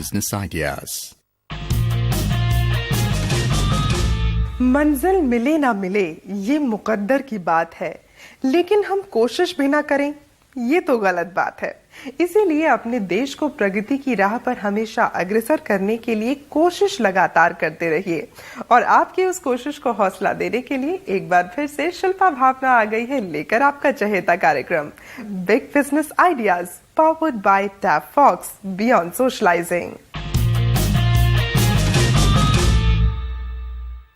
Business Ideas. मंजिल मिले ना मिले ये मुकद्दर की बात है, लेकिन हम कोशिश भी ना करें ये तो गलत बात है। इसीलिए अपने देश को प्रगति की राह पर हमेशा अग्रसर करने के लिए कोशिश लगातार करते रहिए। और आपकी उस कोशिश को हौसला देने के लिए एक बार फिर से शिल्पा भावना आ गई है लेकर आपका चहेता कार्यक्रम big business ideas powered by Tab Fox beyond socialising.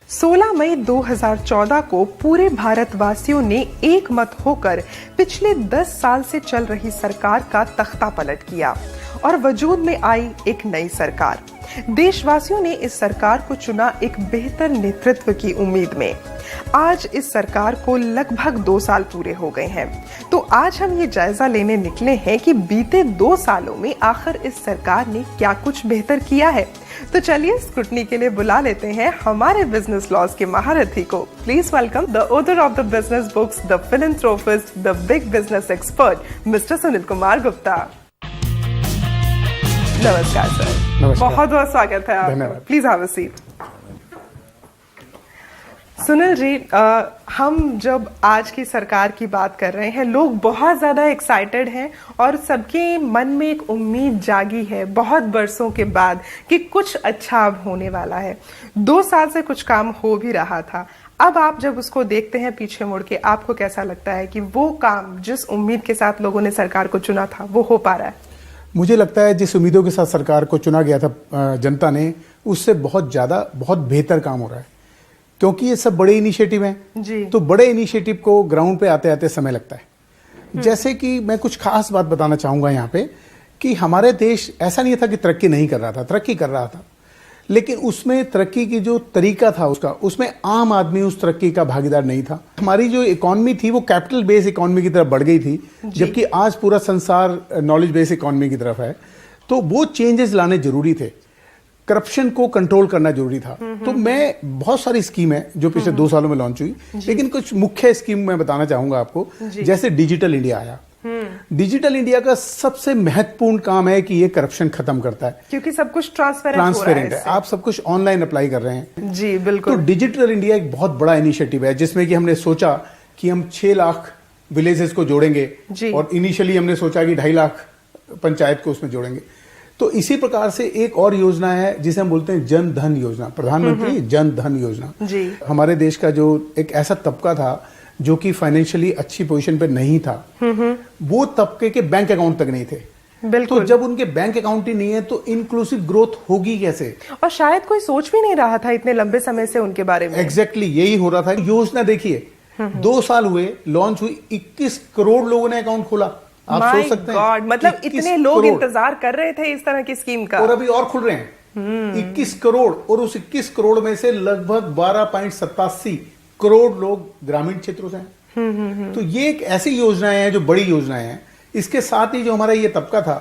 16 मई 2014 को पूरे भारतवासियों ने एक मत होकर पिछले 10 साल से चल रही सरकार का तख्ता पलट किया और वजूद में आई एक नई सरकार। देशवासियों ने इस सरकार को चुना एक बेहतर नेतृत्व की उम्मीद में। आज इस सरकार को लगभग 2 साल पूरे हो गए हैं, तो आज हम ये जायजा लेने निकले हैं कि बीते 2 सालों में आखिर इस सरकार ने क्या कुछ बेहतर किया है। तो चलिए स्क्रूटनी के लिए बुला लेते हैं हमारे बिजनेस लॉज के महारथी को। Please welcome the author of the business books, the philanthropist, the big business expert, mister Sunil Kumar Gupta. नमस्कार सर। नमस्कार। बहुत बहुत स्वागत है आपका। Please have a seat. Sunil ji, हम जब आज की सरकार की बात कर रहे हैं, लोग बहुत ज्यादा एक्साइटेड हैं और सबके मन में एक उम्मीद जागी है बहुत बरसों के बाद कि कुछ अच्छा अब होने वाला है। 2 साल से कुछ काम हो भी रहा था। अब आप जब उसको देखते हैं पीछे मुड़ के, आपको कैसा लगता है कि वो काम जिस उम्मीद के साथ लोगों ने सरकार को चुना था वो हो पा रहा है? मुझे लगता है जिस उम्मीदों के साथ सरकार को चुना गया था जनता ने, उससे बहुत ज्यादा बहुत बेहतर काम हो रहा है, क्योंकि ये सब बड़े इनिशिएटिव हैं जी। तो बड़े इनिशिएटिव को ग्राउंड पे आते आते समय लगता है। जैसे कि मैं कुछ खास बात बताना चाहूंगा यहाँ पे कि हमारे देश ऐसा नहीं था कि तरक्की नहीं कर रहा था, तरक्की कर रहा था, लेकिन उसमें तरक्की की जो तरीका था उसमें आम आदमी उस तरक्की का भागीदार नहीं था। हमारी जो इकोनॉमी थी वो कैपिटल बेस्ड इकोनॉमी की तरफ बढ़ गई थी, जबकि आज पूरा संसार नॉलेज बेस्ड इकोनॉमी की तरफ है। तो वो चेंजेस लाने जरूरी थे, करप्शन को कंट्रोल करना जरूरी था। तो मैं बहुत सारी स्कीम है जो पिछले 2 सालों में लॉन्च हुई, लेकिन कुछ मुख्य स्कीम मैं बताना चाहूंगा आपको। जैसे डिजिटल इंडिया आया। डिजिटल इंडिया का सबसे महत्वपूर्ण काम है कि ये करप्शन खत्म करता है, क्योंकि सब कुछ ट्रांसपेरेंट है। आप सब कुछ ऑनलाइन अप्लाई कर रहे हैं। जी बिल्कुल। तो डिजिटल इंडिया एक बहुत बड़ा इनिशिएटिव है जिसमें कि हमने सोचा कि हम 6 लाख विलेजेस को जोड़ेंगे और इनिशियली हमने सोचा कि 2.5 लाख पंचायत को उसमें जोड़ेंगे। तो इसी प्रकार से एक और योजना है जिसे हम बोलते हैं जन धन योजना, प्रधानमंत्री जन धन योजना जी। हमारे देश का जो एक ऐसा तबका था जो कि फाइनेंशियली अच्छी पोजीशन पे नहीं था, वो तबके के बैंक अकाउंट तक नहीं थे। बिल्कुल। तो जब उनके बैंक अकाउंट ही नहीं है तो इंक्लूसिव ग्रोथ होगी कैसे? और शायद कोई सोच भी नहीं रहा था इतने लंबे समय से उनके बारे में। एग्जैक्टली यही हो रहा था। योजना देखिए, 2 साल हुए, लॉन्च हुई, 21 करोड़ लोगों ने अकाउंट खोला। आप सोच सकते हैं, मतलब इतने लोग इंतजार कर रहे थे इस तरह की स्कीम का, और अभी और खुल रहे हैं। 21 करोड़, और उस 21 करोड़ में से लगभग 12.87 करोड़ लोग ग्रामीण क्षेत्रों से हैं। तो ये एक ऐसी योजनाएं हैं जो बड़ी योजनाएं हैं। इसके साथ ही जो हमारा ये तबका था,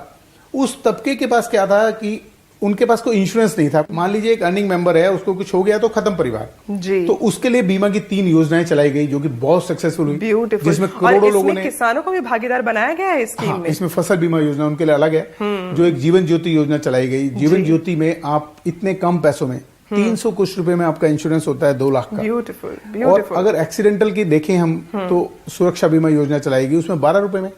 उस तबके के पास क्या था कि उनके पास कोई इंश्योरेंस नहीं था। मान लीजिए एक अर्निंग मेंबर है, उसको कुछ हो गया तो खत्म परिवार जी। तो उसके लिए बीमा की 3 योजनाएं चलाई गई जो कि बहुत सक्सेसफुल हुई, जिसमें करोड़ों लोगों ने, किसानों को भी भागीदार बनाया गया है इस स्कीम में। इसमें फसल बीमा योजना उनके लिए अलग है, जो एक जीवन ज्योति योजना चलाई गई। जीवन ज्योति में आप इतने कम पैसों में 300 कुछ रुपए में आपका इंश्योरेंस होता है 2 लाख का। ब्यूटीफुल। और अगर एक्सीडेंटल की देखें हम तो सुरक्षा बीमा योजना चलाई गई, उसमें 12 रुपए में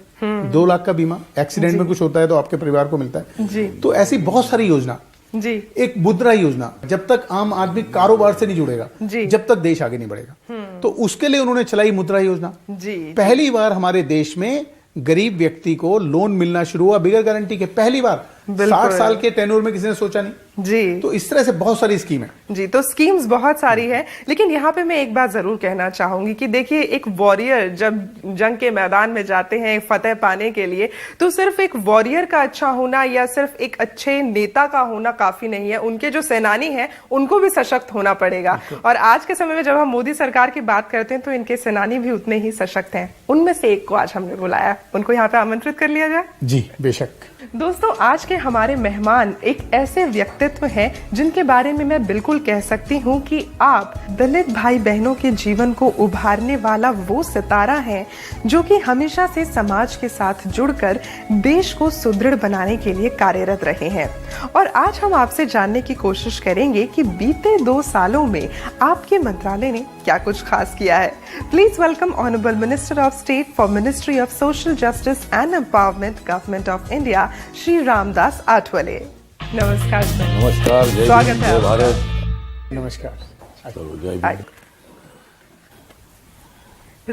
2 लाख का बीमा। एक्सीडेंट में कुछ होता है तो आपके परिवार को मिलता है जी। तो ऐसी बहुत सारी योजना जी। एक मुद्रा योजना, जब तक आम आदमी कारोबार से नहीं जुड़ेगा जब तक देश आगे नहीं बढ़ेगा, तो उसके लिए उन्होंने चलाई मुद्रा योजना जी। पहली बार हमारे देश में गरीब व्यक्ति को लोन मिलना शुरू हुआ बिगर गारंटी के, पहली बार। 60 साल के टेन्योर में किसी ने सोचा नहीं जी। तो इस तरह से बहुत सारी स्कीम है जी। तो स्कीम्स बहुत सारी है, लेकिन यहाँ पे मैं एक बात जरूर कहना चाहूंगी कि देखिए, एक वॉरियर जब जंग के मैदान में जाते हैं फतेह पाने के लिए, तो सिर्फ एक वॉरियर का अच्छा होना या सिर्फ एक अच्छे नेता का होना काफी नहीं है। उनके जो सेनानी हैं उनको भी सशक्त होना पड़ेगा। और आज के समय में जब हम मोदी सरकार की बात करते हैं तो इनके सेनानी भी उतने ही सशक्त हैं। उनमें से एक को आज हमने बुलाया, उनको यहाँ पे आमंत्रित कर लिया जाए। जी बेशक। दोस्तों, आज के हमारे मेहमान एक ऐसे व्यक्ति व्यक्तित्व हैं जिनके बारे में मैं बिल्कुल कह सकती हूं कि आप दलित भाई बहनों के जीवन को उभारने वाला वो सितारा हैं जो कि हमेशा से समाज के साथ जुड़कर देश को सुदृढ़ बनाने के लिए कार्यरत रहे हैं। और आज हम आपसे जानने की कोशिश करेंगे कि बीते 2 सालों में आपके मंत्रालय ने क्या कुछ खास किया है। Please welcome honourable minister of state for ministry of social justice and empowerment government of India Shri Ramdas Athawale. नमस्कार सर। नमस्कार, जय स्वागत हिंद, है जय आपका। भारत। नमस्कार। चलो, जय हाय। हिंद।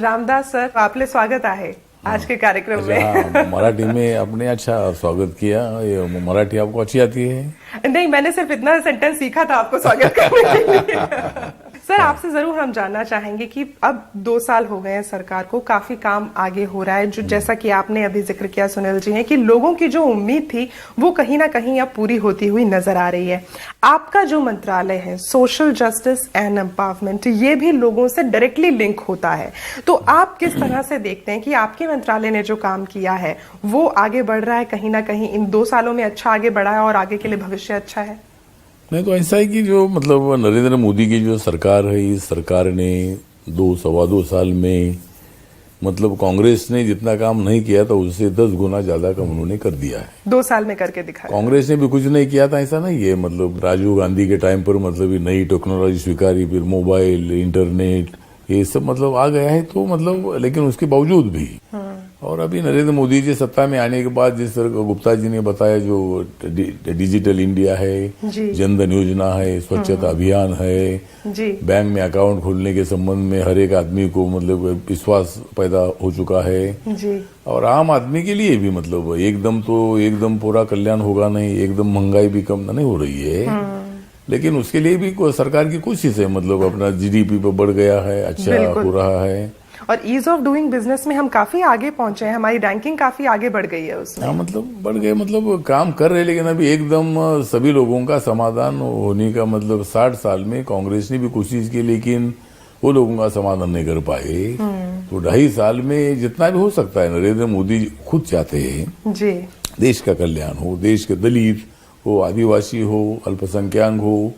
रामदास सर, आपले स्वागत आहे आज के कार्यक्रम में। हाँ, मराठी में आपने अच्छा स्वागत किया। ये मराठी आपको अच्छी आती है? नहीं, मैंने सिर्फ इतना सेंटेंस सीखा था आपको स्वागत करने के लिए। सर, आपसे जरूर हम जानना चाहेंगे कि अब 2 साल हो गए हैं सरकार को, काफी काम आगे हो रहा है, जो जैसा कि आपने अभी जिक्र किया सुनील जी ने कि लोगों की जो उम्मीद थी वो कहीं ना कहीं अब पूरी होती हुई नजर आ रही है। आपका जो मंत्रालय है सोशल जस्टिस एंड एम्पावरमेंट, ये भी लोगों से डायरेक्टली लिंक होता है, तो आप किस तरह से देखते हैं कि आपके मंत्रालय ने जो काम किया है वो आगे बढ़ रहा है, कहीं ना कहीं इन 2 सालों में अच्छा आगे बढ़ा है और आगे के लिए भविष्य अच्छा है? नहीं, तो ऐसा है कि जो मतलब नरेंद्र मोदी की जो सरकार है, इस सरकार ने 2-2.25 साल में मतलब कांग्रेस ने जितना काम नहीं किया था उससे 10 गुना ज्यादा काम उन्होंने कर दिया है। 2 साल में करके दिखाया। कांग्रेस ने भी कुछ नहीं किया था ऐसा नहीं है। मतलब राजीव गांधी के टाइम पर मतलब ये नई टेक्नोलॉजी स्वीकारी, फिर मोबाइल, इंटरनेट, ये सब मतलब आ गया है, तो मतलब लेकिन उसके बावजूद भी और अभी नरेंद्र मोदी जी सत्ता में आने के बाद जिस तरह गुप्ता जी ने बताया, जो डिजिटल इंडिया है, जनधन योजना है, स्वच्छता अभियान है, बैंक में अकाउंट खोलने के संबंध में हर एक आदमी को मतलब विश्वास पैदा हो चुका है। और आम आदमी के लिए भी मतलब एकदम पूरा कल्याण होगा नहीं, एकदम महंगाई भी कम नहीं हो रही है, लेकिन उसके लिए भी सरकार की कोशिश है। मतलब अपना जीडीपी पर बढ़ गया है, अच्छा हो रहा है, और ईज ऑफ डूइंग बिजनेस में हम काफी आगे पहुंचे हैं, हमारी रैंकिंग काफी आगे बढ़ गई है उसमें। हाँ, मतलब बढ़ गए, मतलब काम कर रहे हैं, लेकिन अभी एकदम सभी लोगों का समाधान होने का मतलब 60 साल में कांग्रेस ने भी कोशिश की, लेकिन वो लोगों का समाधान नहीं कर पाए। तो 2.5 साल में जितना भी हो सकता है, नरेंद्र मोदी खुद चाहते हैं जी देश का कल्याण हो, देश के दलित हो, आदिवासी हो, अल्पसंख्यक हो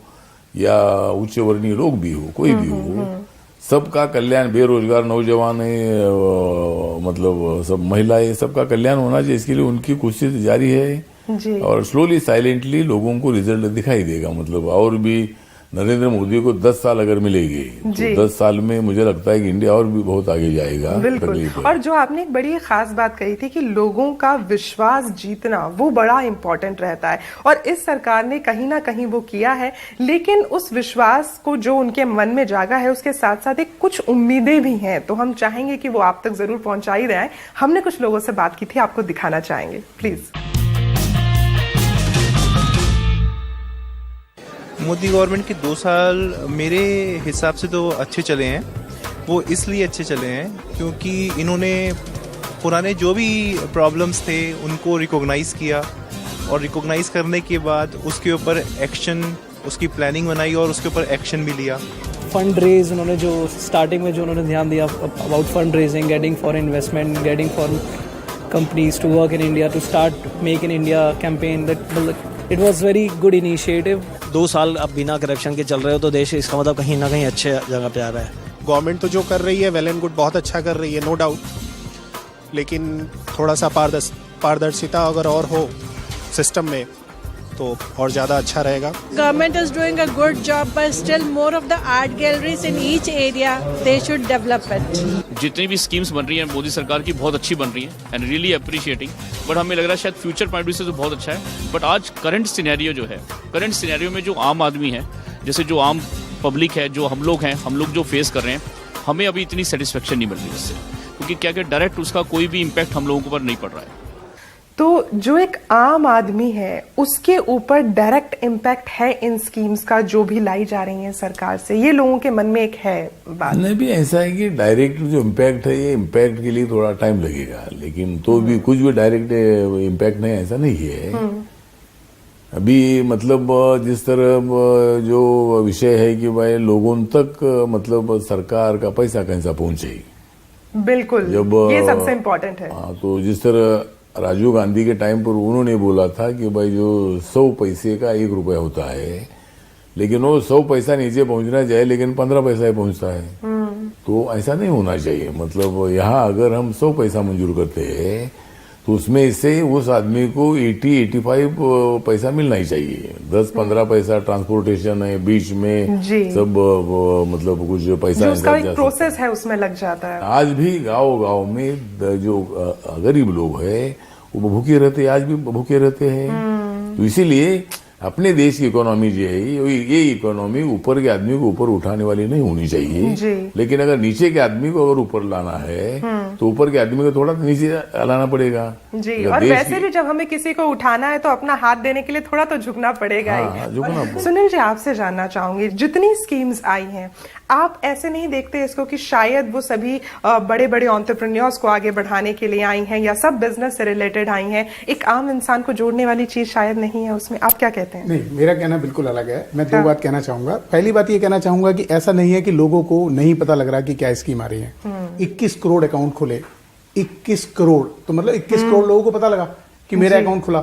या उच्च वर्णीय लोग भी हो, कोई भी हो, सबका कल्याण, बेरोजगार नौजवान है, मतलब सब महिलाएं, सबका कल्याण होना चाहिए। इसके लिए उनकी कोशिश जारी है और स्लोली साइलेंटली लोगों को रिजल्ट दिखाई देगा। मतलब और भी नरेंद्र मोदी को 10 साल अगर मिलेंगे तो 10 साल में मुझे लगता है कि इंडिया और भी बहुत आगे जाएगा। बिल्कुल। और जो आपने एक बड़ी खास बात कही थी कि लोगों का विश्वास जीतना वो बड़ा इंपॉर्टेंट रहता है, और इस सरकार ने कहीं ना कहीं वो किया है, लेकिन उस विश्वास को जो उनके मन में जागा है उसके साथ साथ एक कुछ उम्मीदें भी हैं, तो हम चाहेंगे कि वो आप तक जरूर पहुंचा ही रहे हैं। हमने कुछ लोगों से बात की थी, आपको दिखाना चाहेंगे, प्लीज। मोदी गवर्नमेंट के 2 साल मेरे हिसाब से तो अच्छे चले हैं। वो इसलिए अच्छे चले हैं क्योंकि इन्होंने पुराने जो भी प्रॉब्लम्स थे उनको रिकॉग्नाइज किया, और रिकॉग्नाइज करने के बाद उसके ऊपर एक्शन, उसकी प्लानिंग बनाई और उसके ऊपर एक्शन भी लिया। फंड रेज उन्होंने जो स्टार्टिंग में जो उन्होंने ध्यान दिया about fund raising, getting for investment, getting for companies to work in India, to start make in India campaign, that it was very good initiative. 2 साल अब बिना करप्शन के चल रहे हो तो देश इसका मतलब कहीं ना कहीं अच्छे जगह पे आ रहा है। गवर्नमेंट तो जो कर रही है वेल एंड गुड, बहुत अच्छा कर रही है, नो डाउट, लेकिन थोड़ा सा पारदर्शिता अगर और हो सिस्टम में तो और ज़्यादा अच्छा रहेगा। Government is doing a good job, but still more of the art galleries in each area, they should develop it. जितनी भी स्कीम्स बन रही हैं मोदी सरकार की बहुत अच्छी बन रही हैं एंड रियली अप्रिशिएटिंग, बट हमें लग रहा है शायद फ्यूचर पॉइंट ऑफ व्यू से तो बहुत अच्छा है, बट आज करंट सिनेरियो जो है, करंट सिनेरियो में जो आम आदमी है, जैसे जो आम पब्लिक है, जो हम लोग हैं, हम लोग जो फेस कर रहे हैं, हमें अभी इतनी सेटिस्फेक्शन नहीं मिल रही इससे, क्योंकि क्या क्या डायरेक्ट उसका कोई भी इम्पैक्ट हम लोगों के ऊपर नहीं पड़ रहा है। तो जो एक आम आदमी है उसके ऊपर डायरेक्ट इम्पैक्ट है इन स्कीम्स का जो भी लाई जा रही हैं सरकार से, ये लोगों के मन में एक है बात। नहीं, भी ऐसा है कि डायरेक्ट जो इम्पैक्ट है, ये इम्पैक्ट के लिए थोड़ा टाइम लगेगा, लेकिन तो भी कुछ भी डायरेक्ट इम्पैक्ट नहीं, ऐसा नहीं है। अभी मतलब जिस तरह जो विषय है कि भाई लोगों तक मतलब सरकार का पैसा कैसा पहुंचे, बिल्कुल, जब ये सबसे इम्पोर्टेंट है। तो जिस तरह राजीव गांधी के टाइम पर उन्होंने बोला था कि भाई जो 100 पैसे का 1 रुपया होता है, लेकिन वो 100 पैसा नीचे पहुंचना चाहिए, लेकिन 15 पैसा ही पहुंचता है। तो ऐसा नहीं होना चाहिए। मतलब यहाँ अगर हम 100 पैसा मंजूर करते हैं तो उसमें से उस आदमी को 80-85 पैसा मिलना ही चाहिए। 10-15 पैसा ट्रांसपोर्टेशन है, बीच में सब मतलब कुछ पैसा उसका एक प्रोसेस है उसमें लग जाता है। आज भी गांव में जो गरीब लोग हैं वो भूखे रहते हैं, आज भी भूखे रहते हैं। तो इसीलिए अपने देश की इकोनॉमी जो है ये इकोनॉमी ऊपर के आदमी को ऊपर उठाने वाली नहीं होनी चाहिए, लेकिन अगर नीचे के आदमी को अगर ऊपर लाना है तो ऊपर के आदमी को थोड़ा नीचे लाना पड़ेगा जी। और वैसे भी जब हमें किसी को उठाना है तो अपना हाथ देने के लिए थोड़ा तो झुकना पड़ेगा ही। झुकना। सुनील जी, आपसे जानना चाहूंगी, जितनी स्कीम्स आई हैं आप ऐसे नहीं देखते इसको कि शायद वो सभी बड़े बड़े एंटरप्रेन्योर्स को आगे बढ़ाने के लिए आई हैं या सब बिजनेस से रिलेटेड आई हैं, एक आम इंसान को जोड़ने वाली चीज शायद नहीं है उसमें, आप क्या कहते हैं? नहीं, मेरा कहना बिल्कुल अलग है। मैं 2 बात कहना चाहूंगा। पहली बात ये कहना चाहूंगा कि ऐसा नहीं है कि लोगों को नहीं पता लग रहा कि क्या स्कीम आ रही है। 21 करोड़ अकाउंट खुले, 21 करोड़ तो मतलब 21 करोड़ लोगों को पता लगा कि मेरा अकाउंट खुला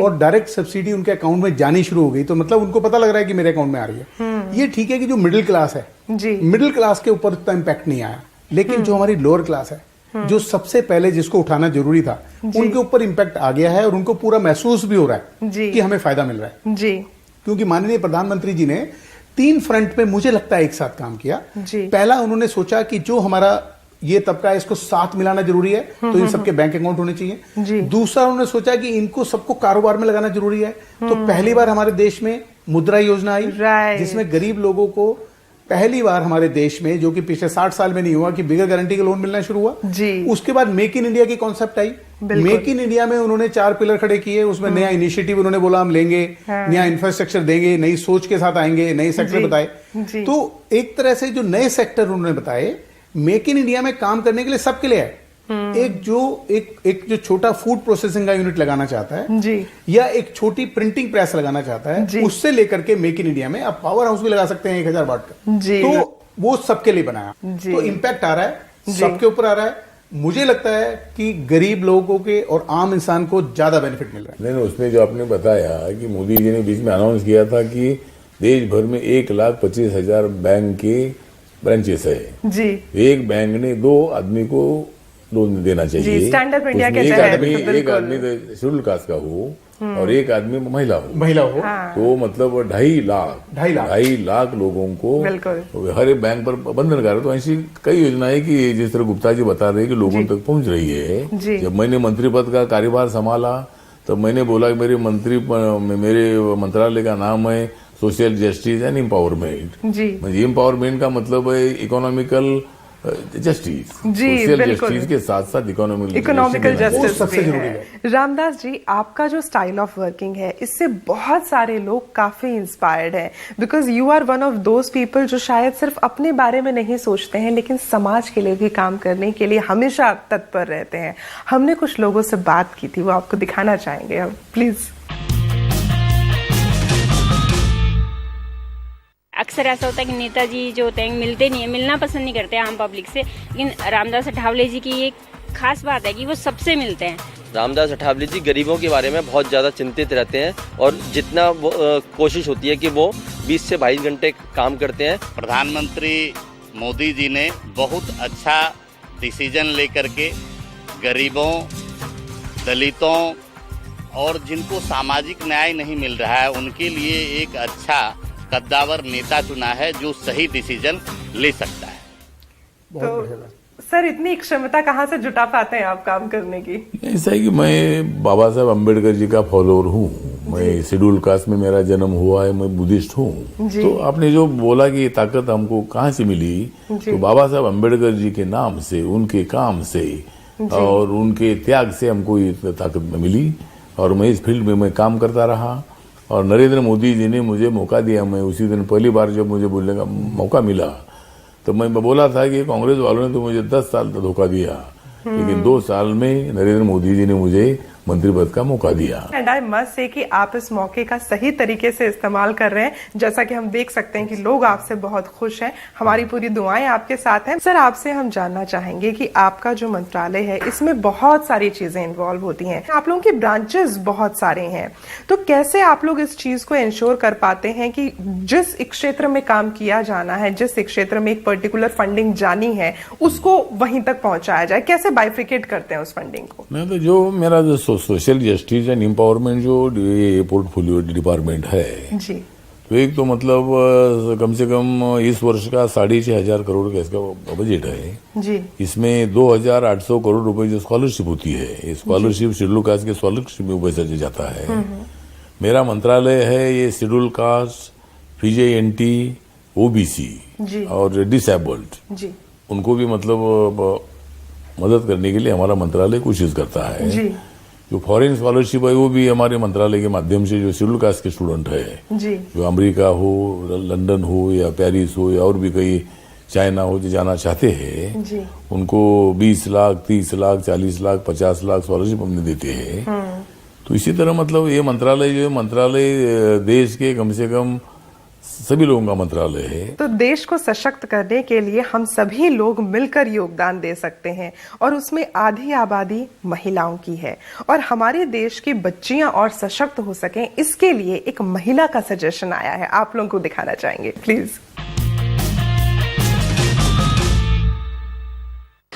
और डायरेक्ट सब्सिडी उनके अकाउंट में जानी शुरू हो गई, तो मतलब उनको पता लग रहा है कि मेरे अकाउंट में आ रही है। ये ठीक है कि जो मिडिल क्लास है, मिडिल क्लास के ऊपर उतना इम्पैक्ट नहीं आया, लेकिन जो हमारी लोअर क्लास है, जो सबसे पहले जिसको उठाना जरूरी था, उनके ऊपर इम्पैक्ट आ गया है और उनको पूरा महसूस भी हो रहा है कि हमें फायदा मिल रहा है जी। क्योंकि माननीय प्रधानमंत्री जी ने 3 फ्रंट पे मुझे लगता है एक साथ काम किया। पहला, उन्होंने सोचा कि जो हमारा ये तबका है इसको साथ मिलाना जरूरी है, तो इन सबके बैंक अकाउंट होने चाहिए। दूसरा, उन्होंने सोचा कि इनको सबको कारोबार में लगाना जरूरी है, तो पहली बार हमारे देश में मुद्रा योजना आई, जिसमें गरीब लोगों को पहली बार हमारे देश में, जो कि पिछले 60 साल में नहीं हुआ, कि बिगर गारंटी का लोन मिलना शुरू हुआ जी। उसके बाद मेक इन इंडिया की concept I. Make in India में उन्होंने 4 पिलर खड़े किए, उसमें नया इनिशिएटिव उन्होंने बोला हम लेंगे, नया इंफ्रास्ट्रक्चर देंगे, नई सोच के साथ आएंगे, नए सेक्टर बताए। तो एक तरह से जो नए सेक्टर उन्होंने बताए, मेक इन इंडिया में काम करने के लिए सबके लिए है। एक जो छोटा फूड प्रोसेसिंग का यूनिट लगाना चाहता है जी, या एक छोटी प्रिंटिंग प्रेस लगाना चाहता है, उससे लेकर के मेक इन इंडिया में आप पावर हाउस भी लगा सकते हैं 1000 वाट का जी। तो वो सबके लिए बनाया, तो इम्पैक्ट आ रहा है, सबके ऊपर आ रहा है। मुझे लगता है कि गरीब लोगों के और आम इंसान को ज्यादा बेनिफिट मिल रहा है। नहीं, उसमें जो आपने बताया कि मोदी जी ने बीच में अनाउंस किया था कि देश भर में 1,25,000 बैंक के ब्रांचेस है जी। एक बैंक ने 2 आदमी को लोन देना चाहिए। स्टैंड अप इंडिया के एक आदमी शेड्यूल कास्ट का हो और एक आदमी महिला हो तो मतलब 2.5 लाख लोगों को हर एक बैंक पर बंधन कर। तो ऐसी कई योजनाएं कि जिस तरह गुप्ता जी बता रहे हैं कि लोगों तक पहुंच रही है। जब मैंने मंत्री पद का कार्यभार संभाला तब मैंने बोला कि मेरे मंत्रालय का नाम है social justice and empowerment. Empowerment का मतलब है इकोनॉमिकल जस्टिस, सोशल जस्टिस के साथ साथ इकोनॉमिकल जस्टिस सबसे जरूरी है। रामदास जी, आपका जो स्टाइल ऑफ वर्किंग है इससे बहुत सारे लोग काफी इंस्पायर्ड हैं, because you are one of those people जो शायद सिर्फ अपने बारे में नहीं सोचते हैं लेकिन समाज के लिए भी काम करने के लिए हमेशा तत्पर रहते हैं। हमने कुछ लोगों से बात की थी, वो आपको दिखाना चाहेंगे हम, प्लीज। अक्सर ऐसा होता है कि नेताजी जो होते हैं मिलते नहीं है, मिलना पसंद नहीं करते आम पब्लिक से, लेकिन रामदास अठावले जी की एक खास बात है कि वो सबसे मिलते हैं। रामदास अठावले जी गरीबों के बारे में बहुत ज़्यादा चिंतित रहते हैं और जितना कोशिश होती है कि वो 20 से 22 घंटे काम करते हैं। प्रधानमंत्री मोदी जी ने बहुत अच्छा डिसीजन लेकर के गरीबों, दलितों और जिनको सामाजिक न्याय नहीं मिल रहा है उनके लिए एक अच्छा कद्दावर नेता चुना है जो सही डिसीजन ले सकता है। तो सर, इतनी क्षमता कहाँ से जुटा पाते हैं आप काम करने की? ऐसा है कि मैं बाबा साहब अम्बेडकर जी का फॉलोअर हूँ। मैं शेड्यूल कास्ट में मेरा जन्म हुआ है, मैं बुद्धिस्ट हूँ। तो आपने जो बोला कि ये ताकत हमको कहाँ से मिली, तो बाबा साहब अम्बेडकर जी के नाम से, उनके काम से और उनके त्याग से हमको ये ताकत मिली और मैं इस फील्ड में मैं काम करता रहा। और नरेंद्र मोदी जी ने मुझे मौका दिया। मैं उसी दिन पहली बार जब मुझे बोलने का मौका मिला तो मैं बोला था कि कांग्रेस वालों ने तो मुझे 10 साल तक धोखा दिया, लेकिन 2 साल में नरेंद्र मोदी जी ने मुझे मंत्री पद का मौका दिया। एंड आई मस्ट से कि आप इस मौके का सही तरीके से इस्तेमाल कर रहे हैं, जैसा कि हम देख सकते हैं कि लोग आपसे बहुत खुश हैं। हमारी पूरी दुआएं आपके साथ हैं। सर, आपसे हम जानना चाहेंगे कि आपका जो मंत्रालय है इसमें बहुत सारी चीजें इन्वॉल्व होती हैं, आप लोगों के ब्रांचेस बहुत सारे हैं, तो कैसे आप लोग इस चीज को इंश्योर कर पाते हैं कि जिस क्षेत्र में काम किया जाना है, जिस क्षेत्र में एक पर्टिकुलर फंडिंग जानी है, उसको वहीं तक पहुंचाया जाए? कैसे बाइफ्रिकेट करते हैं उस फंडिंग को? नहीं तो जो मेरा जो सोशल जस्टिस एंड एम्पावरमेंट जो ये पोर्टफोलियो डिपार्टमेंट है जी, तो एक तो मतलब कम से कम इस वर्ष का 6,500 करोड़ का इसका बजट है जी। इसमें 2,800 करोड़ रुपए जो स्कॉलरशिप होती है, स्कॉलरशिप शेड्यूल कास्ट के स्कॉलरशिप में पैसा जाता है। मेरा मंत्रालय है ये शेड्यूल कास्ट, PJNT, OBC और डिसेबल्ड जी, उनको भी मतलब मदद करने के लिए हमारा मंत्रालय कोशिश करता है जी। जो फॉरेन स्कॉलरशिप है वो भी हमारे मंत्रालय के माध्यम से जो शेड्यूल कास्ट के स्टूडेंट है जी, जो अमेरिका हो, लंदन हो या पेरिस हो या और भी कई चाइना हो जो जाना चाहते हैं जी, उनको 20 लाख, 30 लाख, 40 लाख, 50 लाख स्कॉलरशिप हमने देते हैं। तो इसी तरह मतलब ये मंत्रालय जो है मंत्रालय देश के कम से कम सभी लोगों का मंत्रालय है। तो देश को सशक्त करने के लिए हम सभी लोग मिलकर योगदान दे सकते हैं और उसमें आधी आबादी महिलाओं की है और हमारे देश की बच्चियां और सशक्त हो सकें इसके लिए एक महिला का सजेशन आया है, आप लोगों को दिखाना चाहेंगे प्लीज।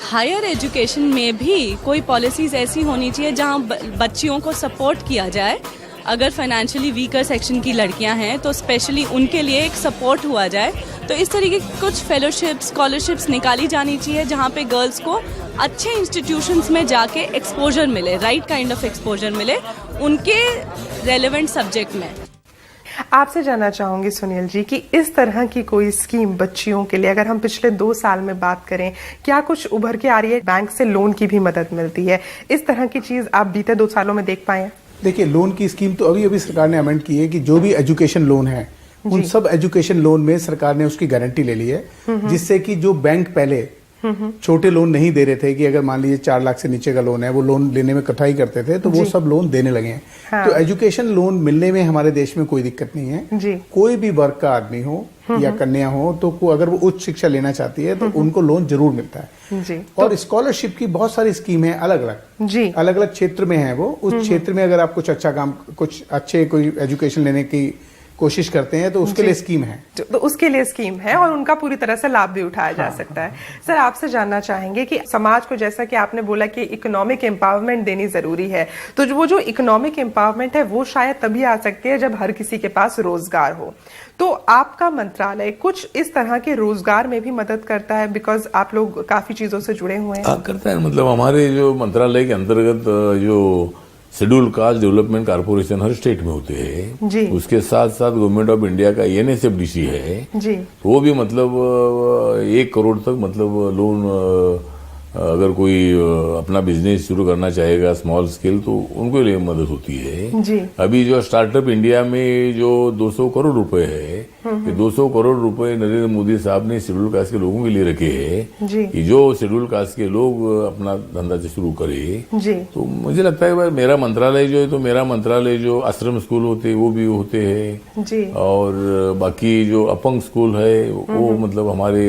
हायर एजुकेशन में भी कोई पॉलिसीज ऐसी होनी चाहिए जहां बच्चियों को सपोर्ट किया जाए। अगर फाइनेंशियली वीकर सेक्शन की लड़कियां हैं तो स्पेशली उनके लिए एक सपोर्ट हुआ जाए। तो इस तरीके की कुछ फेलोशिप्स, स्कॉलरशिप्स निकाली जानी चाहिए जहां पे गर्ल्स को अच्छे इंस्टीट्यूशंस में जाके एक्सपोजर मिले, राइट काइंड ऑफ एक्सपोजर मिले उनके रेलेवेंट सब्जेक्ट में। आपसे जानना चाहूंगी सुनील जी कि इस तरह की कोई स्कीम बच्चियों के लिए, अगर हम पिछले 2 साल में बात करें, क्या कुछ उभर के आ रही है? बैंक से लोन की भी मदद मिलती है, इस तरह की चीज आप बीते 2 सालों में देख पाए? देखिए, लोन की स्कीम तो अभी सरकार ने अमेंड की है कि जो भी एजुकेशन लोन है उन सब एजुकेशन लोन में सरकार ने उसकी गारंटी ले ली है, जिससे कि जो बैंक पहले छोटे लोन नहीं दे रहे थे कि अगर मान लीजिए 4 लाख से नीचे का लोन है वो लोन लेने में कठिनाई करते थे तो वो सब लोन देने लगे हैं। हाँ। तो एजुकेशन लोन मिलने में हमारे देश में कोई दिक्कत नहीं है जी। कोई भी वर्ग का आदमी हो या कन्या हो तो अगर वो उच्च शिक्षा लेना चाहती है तो उनको लोन जरूर मिलता है जी। और स्कॉलरशिप की बहुत सारी स्कीम है, अलग अलग क्षेत्र में है। वो उस क्षेत्र में अगर आप कुछ अच्छा काम, कुछ अच्छे कोई एजुकेशन लेने की कोशिश करते हैं तो उसके लिए स्कीम है, तो उसके लिए स्कीम है और उनका पूरी तरह से लाभ भी उठाया जा सकता है। सर, आपसे जानना चाहेंगे कि समाज को, जैसा कि आपने बोला कि इकोनॉमिक एम्पावरमेंट देनी जरूरी है, तो वो जो इकोनॉमिक एम्पावरमेंट है वो शायद तभी आ सकती है जब हर किसी के पास रोजगार हो। तो आपका मंत्रालय कुछ इस तरह के रोजगार में भी मदद करता है? बिकॉज आप लोग काफी चीजों से जुड़े हुए हैं। करता है, मतलब हमारे जो मंत्रालय के अंतर्गत जो शेड्यूल कास्ट डेवलपमेंट कारपोरेशन हर स्टेट में होते हैं, उसके साथ साथ गवर्नमेंट ऑफ इंडिया का NSFDC है जी। वो भी मतलब 1 करोड़ तक मतलब लोन अगर कोई अपना बिजनेस शुरू करना चाहेगा स्मॉल स्केल तो उनको लिए मदद होती है जी। अभी जो स्टार्टअप इंडिया में जो 200 करोड़ रुपए है, कि 200 करोड़ रुपए नरेंद्र मोदी साहब ने शेड्यूल कास्ट के लोगों के लिए रखे हैं कि जो शेड्यूल कास्ट के लोग अपना धंधा शुरू करे जी। तो मुझे लगता है भाई मेरा मंत्रालय जो है, तो मेरा मंत्रालय जो आश्रम स्कूल होते हैं वो भी होते हैं और बाकी जो अपंग स्कूल है वो मतलब हमारे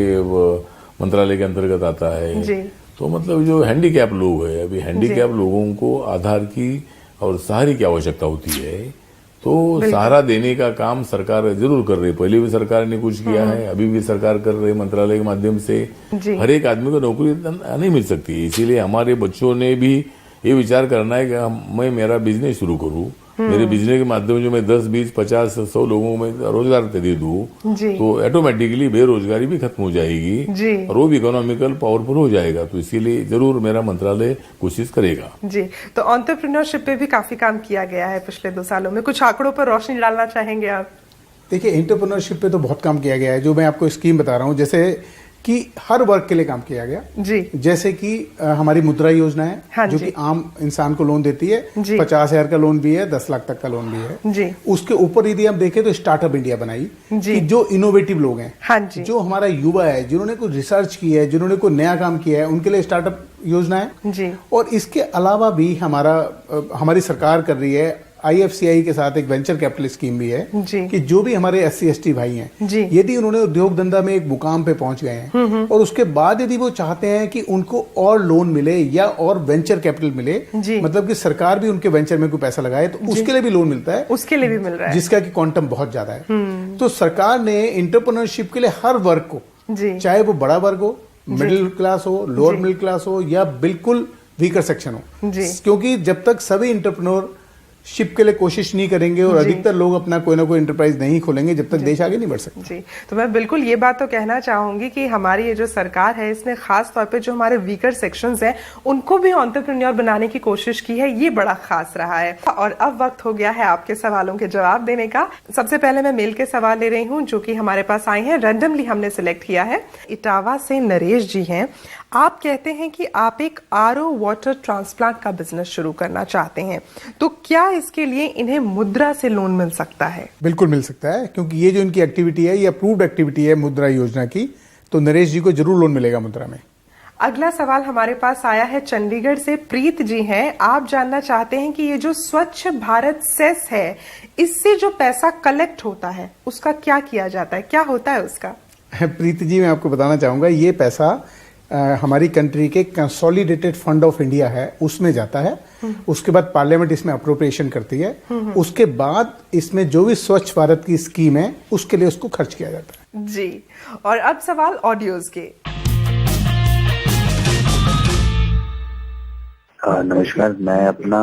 मंत्रालय के अंतर्गत आता है जी। तो मतलब जो हैंडीकैप लोग है, अभी हैंडीकैप लोगों को आधार की और सहारे की आवश्यकता होती है, तो सहारा देने का काम सरकार जरूर कर रही है। पहले भी सरकार ने कुछ किया है, अभी भी सरकार कर रही है। मंत्रालय के माध्यम से हर एक आदमी को नौकरी नहीं मिल सकती, इसीलिए हमारे बच्चों ने भी ये विचार करना है कि मैं मेरा बिजनेस शुरू करूं, मेरे बिजनेस के माध्यम से मैं 10, 20, 50, 100 लोगों में रोजगार दे दूं तो ऑटोमेटिकली बेरोजगारी भी खत्म हो जाएगी और वो भी इकोनॉमिकल पावरफुल हो जाएगा। तो इसीलिए जरूर मेरा मंत्रालय कोशिश करेगा जी। तो एंटरप्रेन्योरशिप पे भी काफी काम किया गया है पिछले 2 सालों में, कुछ आंकड़ों पर रोशनी डालना चाहेंगे आप? देखिए, एंटरप्रेन्योरशिप पे तो बहुत काम किया गया है। जो मैं आपको स्कीम बता रहा हूँ, जैसे कि हर वर्ग के लिए काम किया गया जी। जैसे कि हमारी मुद्रा योजना है, हाँ जो जी। कि आम इंसान को लोन देती है। 50,000 का लोन भी है, 10 लाख तक का लोन भी है जी। उसके ऊपर यदि हम देखें तो स्टार्टअप इंडिया बनाई जी। कि जो इनोवेटिव लोग हैं, हाँ जी। जो हमारा युवा है, जिन्होंने कोई रिसर्च की है, जिन्होंने कोई नया काम किया है, उनके लिए स्टार्टअप योजना है जी। और इसके अलावा भी हमारी सरकार कर रही है IFCI के साथ एक वेंचर कैपिटल स्कीम भी है जी। कि जो भी हमारे SC/ST भाई हैं, जी। यदि उन्होंने उद्योग धंधा में एक मुकाम पे पहुंच गए हैं और उसके बाद यदि वो चाहते हैं कि उनको और लोन मिले या और वेंचर कैपिटल मिले, मतलब कि सरकार भी उनके वेंचर में कोई पैसा लगाए, तो उसके लिए भी लोन मिलता है, उसके लिए भी मिल रहा है, जिसका कि क्वांटम बहुत ज्यादा है। तो सरकार ने एंटरप्रेन्योरशिप के लिए हर वर्ग को, चाहे वो बड़ा वर्ग हो, मिडिल क्लास हो, लोअर मिडिल क्लास हो या बिल्कुल वीकर सेक्शन हो, क्योंकि जब तक सभी एंटरप्रेन्योर शिप के लिए कोशिश नहीं करेंगे और अधिकतर लोग अपना कोई ना कोई एंटरप्राइज नहीं खोलेंगे, जब तक देश आगे नहीं बढ़ सकता। जी, तो मैं बिल्कुल ये बात तो कहना चाहूंगी कि हमारी ये जो सरकार है, इसने खास तौर पे जो हमारे वीकर सेक्शंस हैं, उनको भी एंटरप्रेन्योर बनाने की कोशिश की है। ये बड़ा खास रहा है। और अब वक्त हो गया है आपके सवालों के जवाब देने का। सबसे पहले मैं मेल के सवाल ले रही हूँ, जो कि हमारे पास आए हैं, रैंडमली हमने सिलेक्ट किया है। इटावा से नरेश जी हैं। आप कहते हैं कि आप एक RO वाटर ट्रांसप्लांट का बिजनेस शुरू करना चाहते हैं, तो क्या इसके लिए इन्हें मुद्रा से लोन मिल सकता है? बिल्कुल मिल सकता है, क्योंकि ये जो इनकी एक्टिविटी है, ये अप्रूव्ड एक्टिविटी है मुद्रा योजना की, तो नरेश जी को जरूर लोन मिलेगा मुद्रा में। अगला सवाल हमारे पास आया है चंडीगढ़ से, प्रीत जी हैं। आप जानना चाहते हैं कि ये जो स्वच्छ भारत सेस है, इससे जो पैसा कलेक्ट होता है उसका क्या किया जाता है, क्या होता है उसका? प्रीत जी, मैं आपको बताना चाहूंगा, ये पैसा हमारी कंट्री के कंसोलिडेटेड फंड ऑफ इंडिया है, उसमें जाता है। उसके बाद पार्लियामेंट इसमें अप्रोप्रिएशन करती है। उसके बाद इसमें जो भी स्वच्छ भारत की स्कीम है, उसके लिए उसको खर्च किया जाता है। जी, और अब सवाल ऑडियोज के। नमस्कार, मैं अपना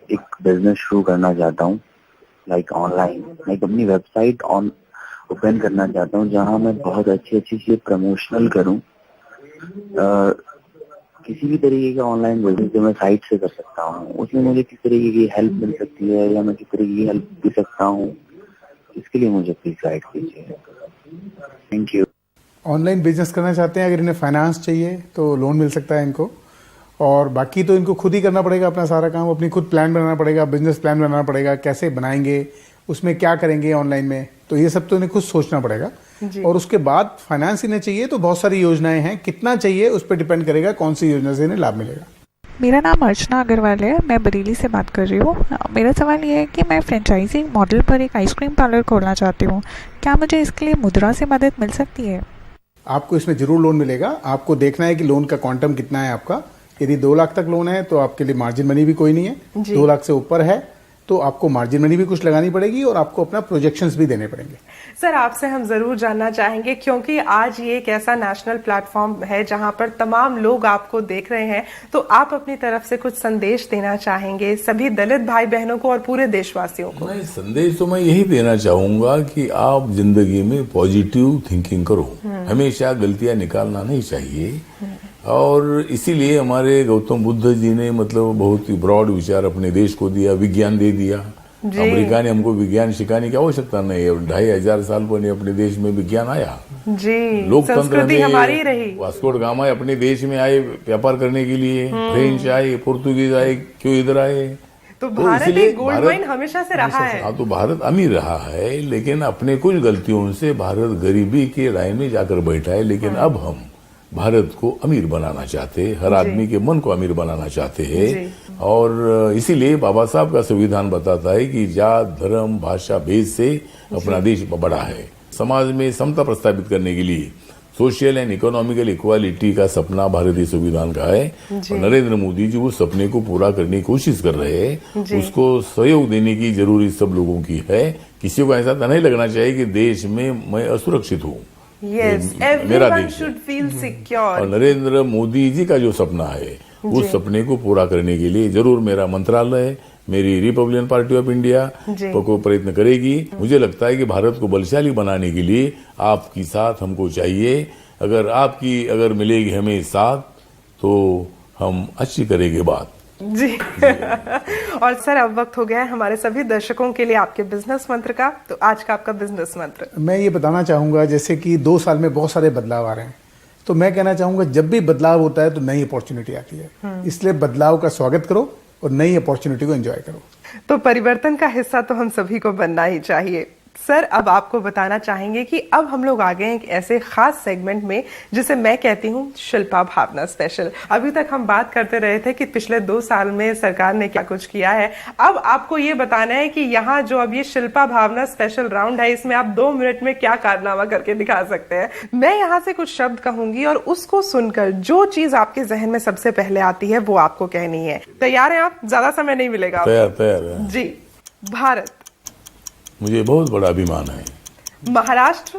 एक बिजनेस शुरू करना चाहता हूँ, लाइक ऑनलाइन। मैं अपनी वेबसाइट ओपन करना चाहता हूँ, जहाँ मैं बहुत अच्छी चीज प्रमोशनल करूँ। किसी भी तरीके का ऑनलाइन बिजनेस जो मैं साइट से कर सकता हूँ, उसमें मुझे किस तरीके की हेल्प मिल सकती है या मैं किस तरीके की हेल्प दे सकता हूँ, इसके लिए मुझे प्लीज गाइड कीजिए। Thank you. ऑनलाइन बिजनेस करना चाहते हैं, अगर इन्हें फाइनेंस चाहिए तो लोन मिल सकता है इनको, और बाकी तो इनको खुद ही करना पड़ेगा अपना सारा काम, अपनी खुद प्लान बनाना पड़ेगा, बिजनेस प्लान बनाना पड़ेगा, कैसे बनाएंगे, उसमें क्या करेंगे ऑनलाइन में, तो ये सब तो इन्हें खुद सोचना पड़ेगा। और उसके बाद फाइनेंस इन्हें चाहिए तो बहुत सारी योजनाएं हैं, कितना चाहिए उस पर डिपेंड करेगा कौन सी योजना से इन्हें लाभ मिलेगा। मेरा नाम अर्चना अग्रवाल है, मैं बरेली से बात कर रही हूँ। मेरा सवाल ये है कि मैं फ्रेंचाइजी मॉडल पर एक आइसक्रीम पार्लर खोलना चाहती हूँ, क्या मुझे इसके लिए मुद्रा से मदद मिल सकती है? आपको इसमें जरूर लोन मिलेगा। आपको देखना है कि लोन का क्वांटम कितना है आपका। यदि 2 लाख तक लोन है तो आपके लिए मार्जिन मनी भी कोई नहीं है। 2 लाख से ऊपर है तो आपको मार्जिन मनी भी कुछ लगानी पड़ेगी और आपको अपना प्रोजेक्शंस भी देने पड़ेंगे। सर, आपसे हम जरूर जानना चाहेंगे, क्योंकि आज ये एक ऐसा नेशनल प्लेटफॉर्म है जहां पर तमाम लोग आपको देख रहे हैं, तो आप अपनी तरफ से कुछ संदेश देना चाहेंगे सभी दलित भाई बहनों को और पूरे देशवासियों को? नहीं, संदेश तो मैं यही देना चाहूंगा कि आप जिंदगी में पॉजिटिव थिंकिंग करो, हमेशा गलतियां निकालना नहीं चाहिए। और इसीलिए हमारे गौतम बुद्ध जी ने मतलब बहुत ही ब्रॉड विचार अपने देश को दिया, विज्ञान दे दिया। अमेरिका ने हमको विज्ञान सिखाने की आवश्यकता नहीं है, 2500 साल पहले अपने देश में विज्ञान आया। जी, लोकतंत्र में हमारी रही। वास्को ड गामा अपने देश में आए व्यापार करने के लिए, फ्रेंच आए, पुर्तगीज आए, क्यों इधर आए? तो भारत एक गोल्ड माइन हमेशा से रहा है। हाँ, तो भारत अमीर रहा है, लेकिन अपने कुछ गलतियों से भारत गरीबी के लाइन में जाकर बैठा है। लेकिन अब हम भारत को अमीर बनाना चाहते हैं, हर आदमी के मन को अमीर बनाना चाहते हैं। और इसीलिए बाबा साहब का संविधान बताता है कि जात, धर्म, भाषा, भेद से अपना देश बड़ा है। समाज में समता प्रस्तावित करने के लिए सोशल एंड इकोनॉमिकल इक्वालिटी का सपना भारतीय संविधान का है, और नरेंद्र मोदी जी उस सपने को पूरा करने की कोशिश कर रहे हैं। उसको सहयोग देने की जरूरी सब लोगों की है। किसी को ऐसा नहीं लगना चाहिए कि देश में मैं असुरक्षित हूँ। Yes, मेरा everyone देश should feel secure। और नरेंद्र मोदी जी का जो सपना है, उस सपने को पूरा करने के लिए जरूर मेरा मंत्रालय, मेरी रिपब्लिकन पार्टी ऑफ इंडिया को प्रयत्न करेगी। मुझे लगता है कि भारत को बलशाली बनाने के लिए आपकी साथ हमको चाहिए। अगर मिलेगी हमें साथ, तो हम अच्छी करेंगे बात। जी और सर अब वक्त हो गया है हमारे सभी दर्शकों के लिए आपके बिजनेस मंत्र का। तो आज का आपका बिजनेस मंत्र। मैं ये बताना चाहूँगा जैसे कि 2 साल में बहुत सारे बदलाव आ रहे हैं, तो मैं कहना चाहूँगा जब भी बदलाव होता है तो नई अपॉर्चुनिटी आती है, इसलिए बदलाव का स्वागत करो और नई अपॉर्चुनिटी को एंजॉय करो। तो परिवर्तन का हिस्सा तो हम सभी को बनना ही चाहिए। सर अब आपको बताना चाहेंगे कि अब हम लोग आ गए हैं एक ऐसे खास सेगमेंट में जिसे मैं कहती हूँ शिल्पा भावना स्पेशल। अभी तक हम बात करते रहे थे कि पिछले 2 साल में सरकार ने क्या कुछ किया है। अब आपको ये बताना है कि यहाँ जो अब ये शिल्पा भावना स्पेशल राउंड है, इसमें आप 2 मिनट में क्या कारनामा करके दिखा सकते हैं। मैं यहाँ से कुछ शब्द कहूंगी और उसको सुनकर जो चीज आपके जहन में सबसे पहले आती है वो आपको कहनी है। तैयार है आप? ज्यादा समय नहीं मिलेगा। तैयार है जी। भारत। मुझे बहुत बड़ा अभिमान है। महाराष्ट्र।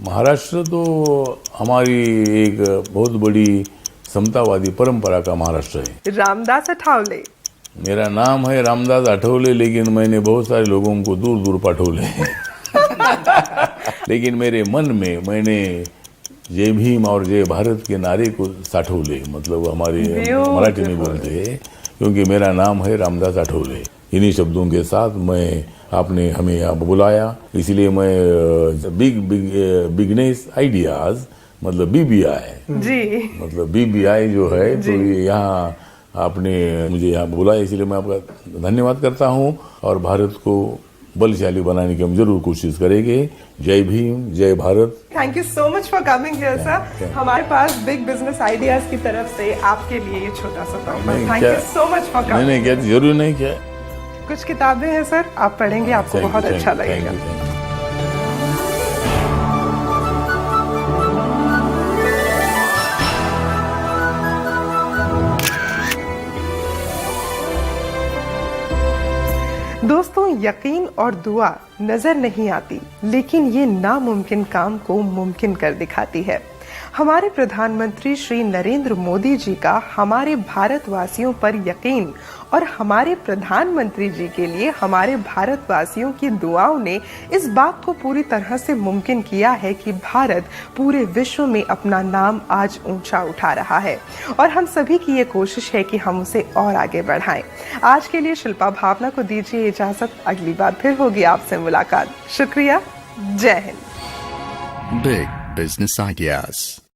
महाराष्ट्र तो हमारी एक बहुत बड़ी समतावादी परंपरा का महाराष्ट्र है। रामदास अठावले। मेरा नाम है रामदास अठावले, लेकिन मैंने बहुत सारे लोगों को दूर दूर पाठोले लेकिन मेरे मन में मैंने जय भीम और जय भारत के नारे को साठोले, मतलब हमारे मराठी में बोलते हैं, क्योंकि मेरा नाम है रामदास अठावले। इन्हीं शब्दों के साथ मैं आपने हमें यहाँ बुलाया, इसलिए मैं बिगनेस आइडियाज मतलब बीबीआई जी, मतलब बीबीआई जो है तो यहाँ आपने मुझे यहाँ बुलाया, इसलिए मैं आपका धन्यवाद करता हूँ। और भारत को बलशाली बनाने की हम जरूर कोशिश करेंगे। जय भीम, जय Bharat. Thank you so much for coming here sir. हमारे पास बिग बिजनेस आइडियाज की तरफ से आपके लिए ये छोटा सा तोहफा। Thank you so much for coming. नहीं क्या जरूर नहीं क्या, कुछ किताबें हैं सर, आप पढ़ेंगे, आपको बहुत अच्छा लगेगा। दोस्तों यकीन और दुआ नजर नहीं आती, लेकिन ये नामुमकिन काम को मुमकिन कर दिखाती है। हमारे प्रधानमंत्री श्री नरेंद्र मोदी जी का हमारे भारतवासियों पर यकीन और हमारे प्रधानमंत्री जी के लिए हमारे भारतवासियों की दुआओं ने इस बात को पूरी तरह से मुमकिन किया है कि भारत पूरे विश्व में अपना नाम आज ऊंचा उठा रहा है और हम सभी की ये कोशिश है कि हम उसे और आगे बढ़ाएं। आज के लिए शिल्पा भावना को दीजिए इजाजत, अगली बार फिर होगी आपसे मुलाकात। शुक्रिया, जय हिंद। Big Business Ideas.